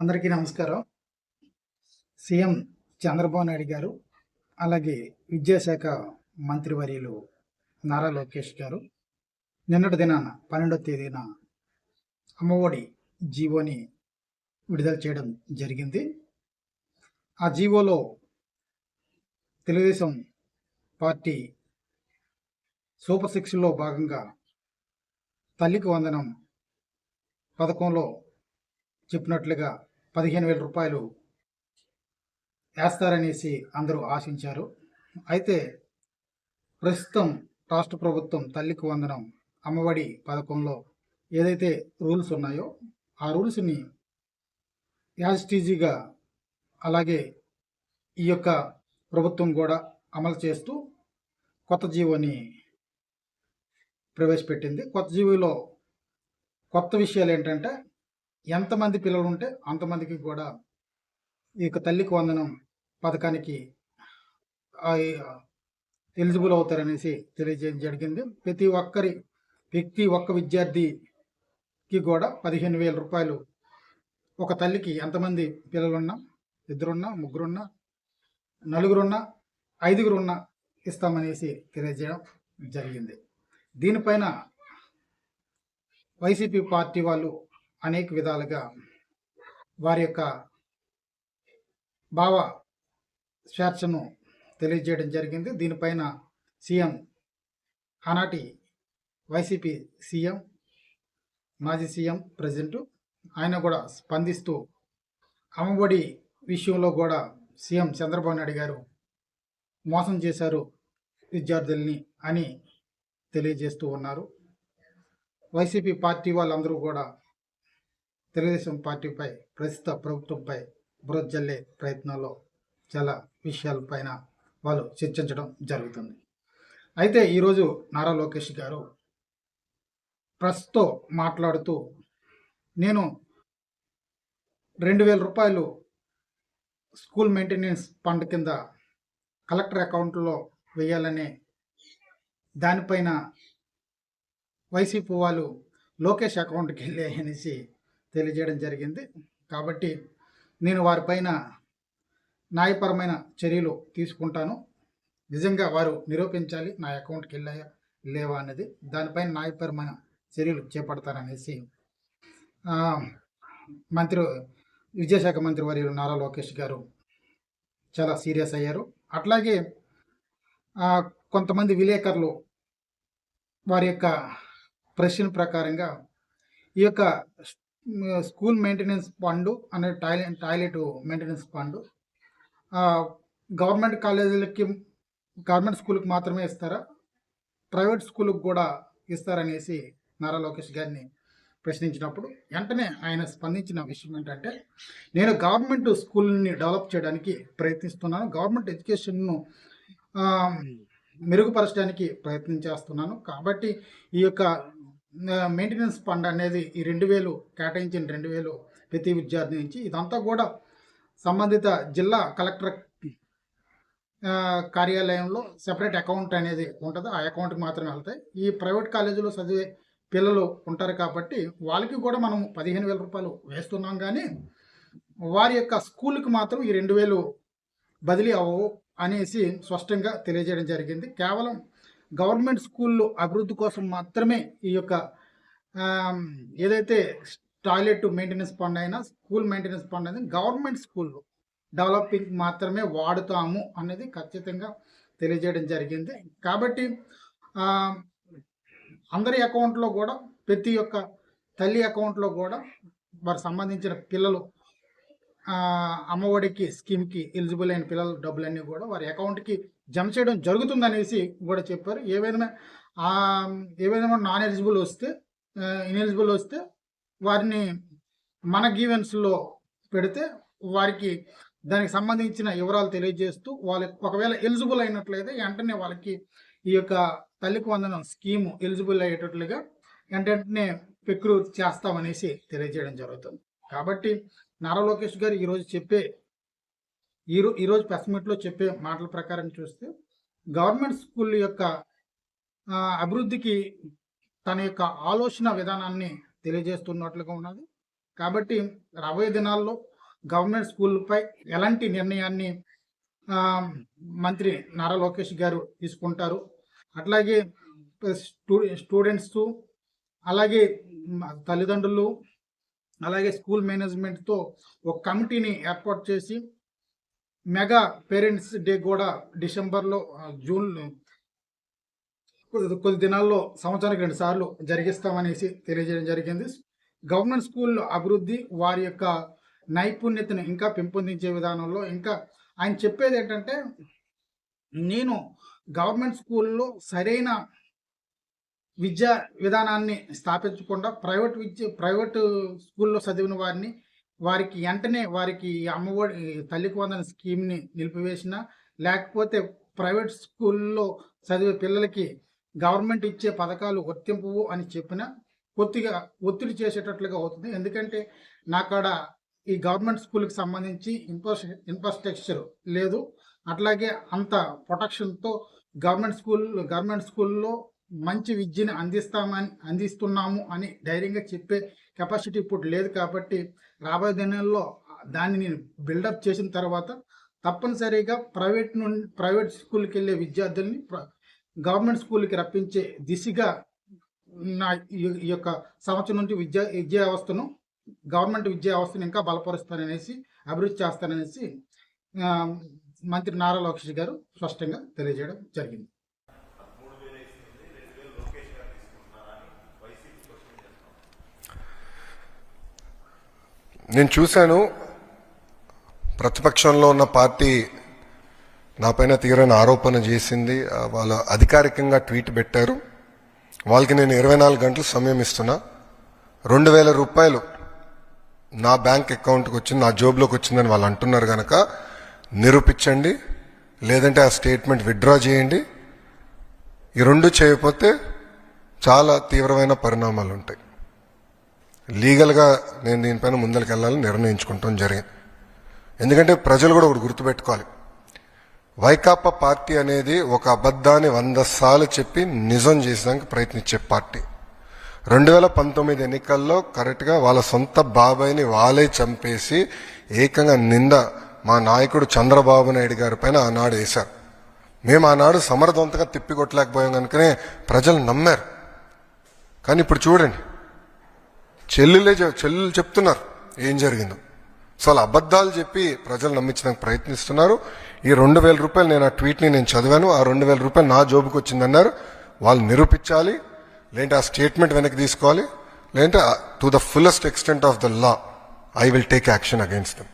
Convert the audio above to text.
అందరికీ నమస్కారం. సీఎం చంద్రబాబు నాయుడు గారు, అలాగే విద్యాశాఖ మంత్రివర్యులు నారా లోకేష్ గారు నిన్నటి దినాన 12వ తేదీన అమ్మఒడి జీవోని విడుదల చేయడం జరిగింది. ఆ జీవోలో తెలుగుదేశం పార్టీ సూపర్ సిక్స్లో భాగంగా తల్లికి వందనం పథకంలో చెప్పినట్లుగా 15,000 రూపాయలు వేస్తారనేసి అందరూ ఆశించారు. అయితే ప్రస్తుతం రాష్ట్ర ప్రభుత్వం తల్లికి వందనం అమ్మఒడి పథకంలో ఏదైతే రూల్స్ ఉన్నాయో ఆ రూల్స్ని యాజిటీజీగా అలాగే ఈ యొక్క ప్రభుత్వం కూడా అమలు చేస్తూ కొత్త జీవోని ప్రవేశపెట్టింది. కొత్త జీవోలో కొత్త విషయాలు ఏంటంటే ఎంతమంది పిల్లలు ఉంటే అంతమందికి కూడా ఈ యొక్క తల్లికి వందనం పథకానికి ఎలిజిబుల్ అవుతారనేసి తెలియజేయడం జరిగింది. ప్రతి ఒక్క విద్యార్థికి కూడా 15,000 రూపాయలు ఒక తల్లికి ఎంతమంది పిల్లలున్నా, ఇద్దరున్నా, ముగ్గురున్నా, నలుగురున్నా, ఐదుగురున్నా ఇస్తామనేసి తెలియజేయడం జరిగింది. దీనిపైన వైసీపీ పార్టీ వాళ్ళు అనేక విధాలుగా వారి యొక్క భావ స్వేచ్ఛను తెలియజేయడం జరిగింది. దీనిపైన సీఎం ఆనాటి వైసీపీ సీఎం, మాజీ సీఎం ప్రెసిడెంట్ ఆయన కూడా స్పందిస్తూ అమ్మఒడి విషయంలో కూడా సీఎం చంద్రబాబు నాయుడు గారు మోసం చేశారు విద్యార్థుల్ని అని తెలియజేస్తూ ఉన్నారు. వైసీపీ పార్టీ వాళ్ళందరూ కూడా తెలుగుదేశం పార్టీపై, ప్రస్తుత ప్రభుత్వంపై బురద జల్లే ప్రయత్నంలో చాలా విషయాలపైన వాళ్ళు చర్చించడం జరుగుతుంది. అయితే ఈరోజు నారా లోకేష్ గారు ప్రెస్తో మాట్లాడుతూ నేను 2,000 రూపాయలు స్కూల్ మెయింటెనెన్స్ ఫండ్ కింద కలెక్టర్ అకౌంట్లో వేయాలనే దానిపైన వైసీపీ వాళ్ళు లోకేష్ అకౌంట్కి వెళ్ళే అనేసి తెలియజేయడం జరిగింది. కాబట్టి నేను వారిపైన న్యాయపరమైన చర్యలు తీసుకుంటాను. నిజంగా వారు నిరూపించాలి నా అకౌంట్కి వెళ్ళాయా లేవా అనేది. దానిపైన న్యాయపరమైన చర్యలు చేపడతారనేసి విద్యాశాఖ మంత్రి వర్యులు నారా లోకేష్ గారు చాలా సీరియస్ అయ్యారు. అట్లాగే కొంతమంది విలేకరులు వారి యొక్క ప్రశ్న ప్రకారంగా ఈ యొక్క స్కూల్ మెయింటెనెన్స్ ఫండ్ అనే టాయిలెట్ మెయింటెనెన్స్ ఫండ్ గవర్నమెంట్ కాలేజీలకి, గవర్నమెంట్ స్కూల్కి మాత్రమే ఇస్తారా, ప్రైవేట్ స్కూల్కి కూడా ఇస్తారనేసి నారా లోకేష్ గారిని ప్రశ్నించినప్పుడు వెంటనే ఆయన స్పందించిన విషయం ఏంటంటే, నేను గవర్నమెంట్ స్కూల్ని డెవలప్ చేయడానికి ప్రయత్నిస్తున్నాను, గవర్నమెంట్ ఎడ్యుకేషన్ను మెరుగుపరచడానికి ప్రయత్నం చేస్తున్నాను. కాబట్టి ఈ యొక్క మెయింటెనెన్స్ ఫండ్ అనేది ఈ 2,000 కేటాయించిన 2,000 ప్రతి విద్యార్థి నుంచి ఇదంతా కూడా సంబంధిత జిల్లా కలెక్టర్ కార్యాలయంలో సెపరేట్ అకౌంట్ అనేది ఉంటుంది. ఆ అకౌంట్కి మాత్రమే వెళ్తాయి. ఈ ప్రైవేట్ కాలేజీలో చదివే పిల్లలు ఉంటారు కాబట్టి వాళ్ళకి కూడా మనం 15,000 రూపాయలు వేస్తున్నాం, కానీ వారి యొక్క స్కూల్కి మాత్రం ఈ 2,000 బదిలీ అవ్వవు అనేసి స్పష్టంగా తెలియజేయడం జరిగింది. కేవలం గవర్నమెంట్ స్కూళ్ళు అభివృద్ధి కోసం మాత్రమే ఈ యొక్క ఏదైతే టాయిలెట్ మెయింటెనెన్స్ ఫండ్ అయినా, స్కూల్ మెయింటెనెన్స్ ఫండ్ అనేది గవర్నమెంట్ స్కూళ్ళు డెవలపింగ్ మాత్రమే వాడుతాము అనేది ఖచ్చితంగా తెలియజేయడం జరిగింది. కాబట్టి అందరి అకౌంట్లో కూడా, ప్రతి ఒక్క తల్లి అకౌంట్లో కూడా వారికి సంబంధించిన పిల్లలు అమ్మఒడికి స్కీమ్కి ఎలిజిబుల్ అయిన పిల్లల డబ్బులన్నీ కూడా వారి అకౌంట్కి జమ చేయడం జరుగుతుందనేసి కూడా చెప్పారు. ఏవైనా నాన్ ఎలిజిబుల్ వస్తే, ఇన్ఎలిజిబుల్ వస్తే వారిని మన గ్రీవెన్స్లో పెడితే వారికి దానికి సంబంధించిన వివరాలు తెలియజేస్తూ వాళ్ళకి ఒకవేళ ఎలిజిబుల్ అయినట్లయితే వెంటనే వాళ్ళకి ఈ యొక్క తల్లికి వందనం స్కీము ఎలిజిబుల్ అయ్యేటట్లుగా వెంటనే ప్రక్రియ చేస్తామనేసి తెలియజేయడం జరుగుతుంది. కాబట్టి నారా లోకేష్ గారు ఈరోజు ప్రెస్ మీట్లో చెప్పే మాటల ప్రకారం చూస్తే గవర్నమెంట్ స్కూల్ యొక్క అభివృద్ధికి తన యొక్క ఆలోచన విధానాన్ని తెలియజేస్తున్నట్లుగా ఉన్నది. కాబట్టి రాబోయే దినాల్లో గవర్నమెంట్ స్కూల్పై ఎలాంటి నిర్ణయాన్ని మంత్రి నారా లోకేష్ గారు తీసుకుంటారు, అట్లాగే స్టూడెంట్స్, అలాగే తల్లిదండ్రులు, అలాగే స్కూల్ మేనేజ్మెంట్తో ఒక కమిటీని ఏర్పాటు చేసి మెగా పేరెంట్స్ డే కూడా డిసెంబర్లో జూన్ కొద్ది దినాల్లో సంవత్సరానికి 2 సార్లు జరిగిస్తామనేసి తెలియజేయడం జరిగింది. గవర్నమెంట్ స్కూల్ అభివృద్ధి, వారి యొక్క నైపుణ్యతను ఇంకా పెంపొందించే విధానంలో ఇంకా ఆయన చెప్పేది ఏంటంటే, నేను గవర్నమెంట్ స్కూల్లో సరైన విద్యా విధానాన్ని స్థాపించకుండా ప్రైవేటు స్కూల్లో చదివిన వారికి వెంటనే వారికి అమ్మఒడి తల్లికి వందన స్కీమ్ని నిలిపివేసిన, లేకపోతే ప్రైవేట్ స్కూల్లో చదివే పిల్లలకి గవర్నమెంట్ ఇచ్చే పథకాలు వర్తింపువు అని చెప్పిన కొద్దిగా ఒత్తిడి చేసేటట్లుగా అవుతుంది. ఎందుకంటే నాకాడ ఈ గవర్నమెంట్ స్కూల్కి సంబంధించి ఇన్ఫ్రాస్ట్రక్చర్ లేదు, అట్లాగే అంత ప్రొటెక్షన్తో గవర్నమెంట్ స్కూల్లో మంచి విద్యను అందిస్తున్నాము అని ధైర్యంగా చెప్పే కెపాసిటీ ఇప్పుడు లేదు. కాబట్టి రాబోయే దినాల్లో దాన్ని నేను బిల్డప్ చేసిన తర్వాత తప్పనిసరిగా ప్రైవేట్ స్కూల్కి వెళ్ళే విద్యార్థుల్ని గవర్నమెంట్ స్కూల్కి రప్పించే దిశగా నా ఈ యొక్క సంవత్సరం నుంచి గవర్నమెంట్ విద్యా వ్యవస్థను ఇంకా బలపరుస్తాననేసి, అభివృద్ధి చేస్తాననేసి మంత్రి నారా లోకేష్ గారు స్పష్టంగా తెలియజేయడం జరిగింది. నేను చూశాను, ప్రతిపక్షంలో ఉన్న పార్టీ నాపైన తీవ్రమైన ఆరోపణ చేసింది. వాళ్ళు అధికారికంగా ట్వీట్ పెట్టారు. వాళ్ళకి నేను 24 గంటలు సమయం ఇస్తున్నా. 2000 రూపాయలు నా బ్యాంక్ అకౌంట్కి వచ్చింది, నా జోబులోకి వచ్చిందని వాళ్ళు అంటున్నారు కనుక నిరూపించండి, లేదంటే ఆ స్టేట్మెంట్ విత్డ్రా చేయండి. ఈ రెండు చేయకపోతే చాలా తీవ్రమైన పరిణామాలు ఉంటాయి. లీగల్గా నేను దీనిపైన ముందరికి వెళ్ళాలని నిర్ణయించుకుంటాం జరిగింది. ఎందుకంటే ప్రజలు కూడా ఒకటి గుర్తుపెట్టుకోవాలి, వైకాపా పార్టీ అనేది ఒక అబద్ధాన్ని 100 సార్లు చెప్పి నిజం చేసేదానికి ప్రయత్నించే పార్టీ. 2019 ఎన్నికల్లో కరెక్ట్గా వాళ్ళ సొంత బాబాయిని వాళ్ళే చంపేసి ఏకంగా నింద మా నాయకుడు చంద్రబాబు నాయుడు గారి పైన ఆనాడు వేశారు. మేము ఆనాడు సమర్థవంతంగా తిప్పికొట్టలేకపోయాం కనుకనే ప్రజలు నమ్మారు. కానీ ఇప్పుడు చూడండి, చెల్లెలు చెప్తున్నారు ఏం జరిగిందో. సో అలా అబద్ధాలు చెప్పి ప్రజలు నమ్మించడానికి ప్రయత్నిస్తున్నారు. ఈ 2000 రూపాయలు నేను ఆ ట్వీట్ని నేను చదివాను, ఆ 2000 రూపాయలు నా జోబుకి వచ్చిందన్నారు. వాళ్ళు నిరూపించాలి, లేదంటే ఆ స్టేట్మెంట్ వెనక్కి తీసుకోవాలి, లేదంటే to the fullest extent of the law I will take action against them.